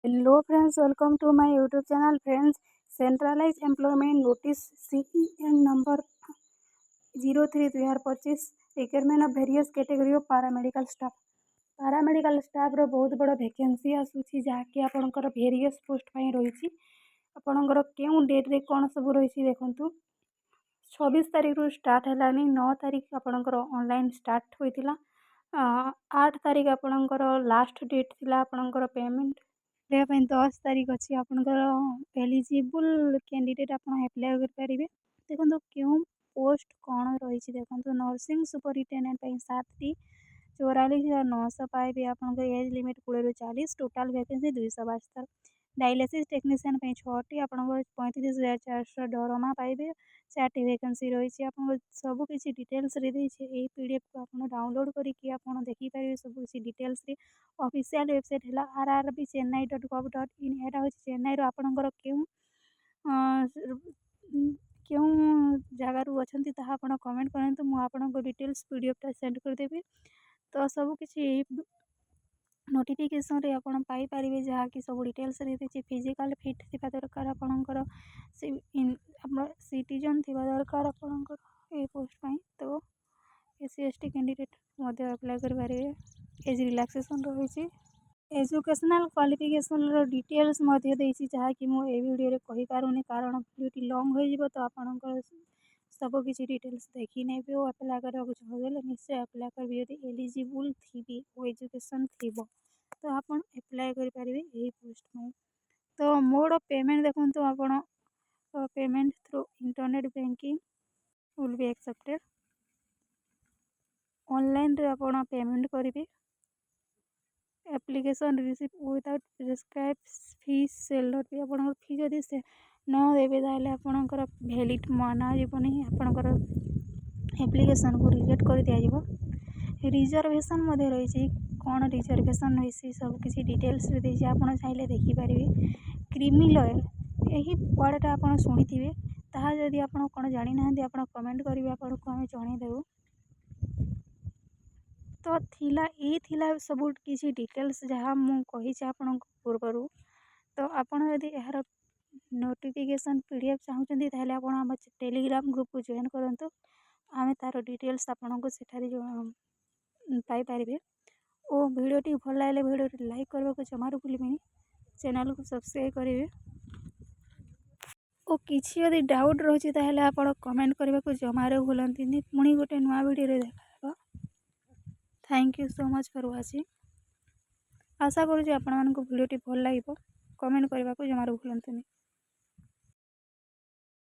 Hello friends, welcome to my YouTube channel. Friends, centralized employment notice CEN number 03/2025 requirement of various category of paramedical staff. paramedical staff रो बहुत बड़ vacancy आसूची जहाँकि आपणकर various post ପାଇଁ ରହିଛି। ଆପଣଙ୍କର କେଉଁ ଡେଟ୍ରେ କ'ଣ ସବୁ ରହିଛି ଦେଖନ୍ତୁ। 26 ତାରିଖରୁ ଷ୍ଟାର୍ଟ ହେଲାନି। 9 ତାରିଖ ଆପଣଙ୍କର ଅନଲାଇନ୍ ଷ୍ଟାର୍ଟ ହୋଇଥିଲା। 8 ତାରିଖ ଆପଣଙ୍କର ଲାଷ୍ଟ ଡେଟ୍ ଥିଲା ଆପଣଙ୍କର ପେମେଣ୍ଟ କରିବା ପାଇଁ। 10 ତାରିଖ ଅଛି ଆପଣଙ୍କର ଏଲିଜିବୁଲ୍ କ୍ୟାଣ୍ଡିଡେଟ୍ ଆପଣ ଆପ୍ଲାଏ କରିପାରିବେ। ଦେଖନ୍ତୁ କେଉଁ ପୋଷ୍ଟ କ'ଣ ରହିଛି ଦେଖନ୍ତୁ। ନର୍ସିଂ ସୁପରିଟେଣ୍ଡେଣ୍ଟ ପାଇଁ 7ଟି, 44,900 ପାଇବେ। ଆପଣଙ୍କର ଏଜ୍ ଲିମିଟ୍ 20ରୁ 40, ଟୋଟାଲ୍ ଭ୍ୟାକେନ୍ସି 272। ଡାଇଲିସିସ୍ ଟେକ୍ନିସିଆନ୍ ପାଇଁ 6ଟି, ଆପଣଙ୍କର 35,400 ଦରମା ପାଇବେ। 4ଟି ଭ୍ୟାକେନ୍ସି ରହିଛି। ଆପଣଙ୍କର ସବୁକିଛି ଡିଟେଲ୍ସରେ ଦେଇଛି। ଏହି PDFକୁ ଆପଣ ଡାଉନଲୋଡ଼୍ କରିକି ଆପଣ ଦେଖିପାରିବେ ସବୁକିଛି ଡିଟେଲ୍ସରେ। ଅଫିସିଆଲ୍ ୱେବସାଇଟ୍ ହେଲା rrbchennai.gov.in। ଏଇଟା ହେଉଛି ଚେନ୍ନାଇର। ଆପଣଙ୍କର କେଉଁ ଜାଗାରୁ ଅଛନ୍ତି ତାହା ଆପଣ କମେଣ୍ଟ କରନ୍ତୁ। ମୁଁ ଆପଣଙ୍କ ଡିଟେଲ୍ସ PDFଟା ସେଣ୍ଡ କରିଦେବି। ତ ସବୁକିଛି ଏହି ନୋଟିଫିକେସନ୍ରେ ଆପଣ ପାଇପାରିବେ, ଯାହାକି ସବୁ ଡିଟେଲ୍ସରେ ଦେଇଛି। ଫିଜିକାଲ୍ ଫିଟ୍ ଥିବା ଦରକାର ଆପଣଙ୍କର, ଆମର ସିଟିଜନ୍ ଥିବା ଦରକାର ଆପଣଙ୍କର ଏହି ପୋଷ୍ଟ ପାଇଁ। ତ SC/ST କ୍ୟାଣ୍ଡିଡେଟ୍ ମଧ୍ୟ ଆପ୍ଲାଏ କରିପାରିବେ। ଏଜ୍ ରିଲାକ୍ସେସନ୍ ରହିଛି। ଏଜୁକେସନାଲ୍ କ୍ୱାଲିଫିକେସନ୍ର ଡିଟେଲ୍ସ ମଧ୍ୟ ଦେଇଛି, ଯାହାକି ମୁଁ ଏ ଭିଡ଼ିଓରେ କହିପାରୁନି କାରଣ ଭିଡ଼ିଓଟି ଲଙ୍ଗ୍ ହୋଇଯିବ। ତ ଆପଣଙ୍କର ସବୁକିଛି ଡିଟେଲ୍ସ ଦେଖି ନେବେ ଓ ଆପ୍ଲାଏ କରିବାକୁ ଚାହୁଁଥିଲେ ନିଶ୍ଚୟ ଆପ୍ଲାଏ କରିବେ ଯଦି ଏଲିଜିବୁଲ୍ ଥିବେ ଓ ଏଜୁକେସନ୍ ଥିବ, ତ ଆପଣ ଆପ୍ଲାଏ କରିପାରିବେ ଏହି ପୋଷ୍ଟ ପାଇଁ। ତ ମୋଡ଼ ଅଫ୍ ପେମେଣ୍ଟ ଦେଖନ୍ତୁ। ଆପଣ payment through internet banking will be accepted. ଅନଲାଇନ୍ରେ ଆପଣ ପେମେଣ୍ଟ କରିବେ। Application receive without prescribe fees shall not be. ଆପଣଙ୍କର ଫି ଯଦି ସେ ନ ଦେବେ ତାହେଲେ ଆପଣଙ୍କର ଭ୍ୟାଲିଡ୍ ମାନାଯିବନି। ଆପଣଙ୍କର ଆପ୍ଲିକେସନ୍କୁ ରିଜେକ୍ଟ କରିଦିଆଯିବ। ରିଜର୍ଭେସନ୍ ମଧ୍ୟ ରହିଛି। କ'ଣ ରିଜର୍ଭେସନ୍ ରହିଛି ସବୁକିଛି ଡିଟେଲ୍ସରେ ଦେଇଛି, ଆପଣ ଚାହିଁଲେ ଦେଖିପାରିବେ। କ୍ରିମି ଲୟର୍, ଏହି ୱାର୍ଡ଼ଟା ଆପଣ ଶୁଣିଥିବେ। ତାହା ଯଦି ଆପଣ କ'ଣ ଜାଣିନାହାନ୍ତି ଆପଣ କମେଣ୍ଟ କରିବେ, ଆପଣଙ୍କୁ ଆମେ ଜଣାଇଦେବୁ। ତ ଏଇ ଥିଲା ସବୁ କିଛି ଡିଟେଲ୍ସ ଯାହା ମୁଁ କହିଛି ଆପଣଙ୍କୁ ପୂର୍ବରୁ। ତ ଆପଣ ଯଦି ଏହାର ନୋଟିଫିକେସନ୍ PDF ଚାହୁଁଛନ୍ତି ତାହେଲେ ଆପଣ ଆମ ଟେଲିଗ୍ରାମ ଗ୍ରୁପକୁ ଜଏନ୍ କରନ୍ତୁ। ଆମେ ତା'ର ଡିଟେଲ୍ସ ଆପଣଙ୍କୁ ସେଠାରେ ପାଇପାରିବେ। ଓ ଭିଡ଼ିଓଟି ଭଲ ଲାଗିଲେ ଭିଡ଼ିଓଟି ଲାଇକ୍ କରିବାକୁ ଜମାରୁ ଭୁଲିବେନି। ଚ୍ୟାନେଲକୁ ସବସ୍କ୍ରାଇବ୍ କରିବେ। ଓ କିଛି ଯଦି ଡାଉଟ୍ ରହୁଛି ତାହେଲେ ଆପଣ କମେଣ୍ଟ କରିବାକୁ ଜମାରୁ ଭୁଲନ୍ତୁନି। ପୁଣି ଗୋଟେ ନୂଆ ଭିଡ଼ିଓରେ ଦେଖା ହେବ। Thank you so much for watching. ଆଶା କରୁଛି ଆପଣମାନଙ୍କୁ ଭିଡ଼ିଓଟି ଭଲ ଲାଗିବ। କମେଣ୍ଟ କରିବାକୁ ଜମାରୁ ଭୁଲନ୍ତୁନି।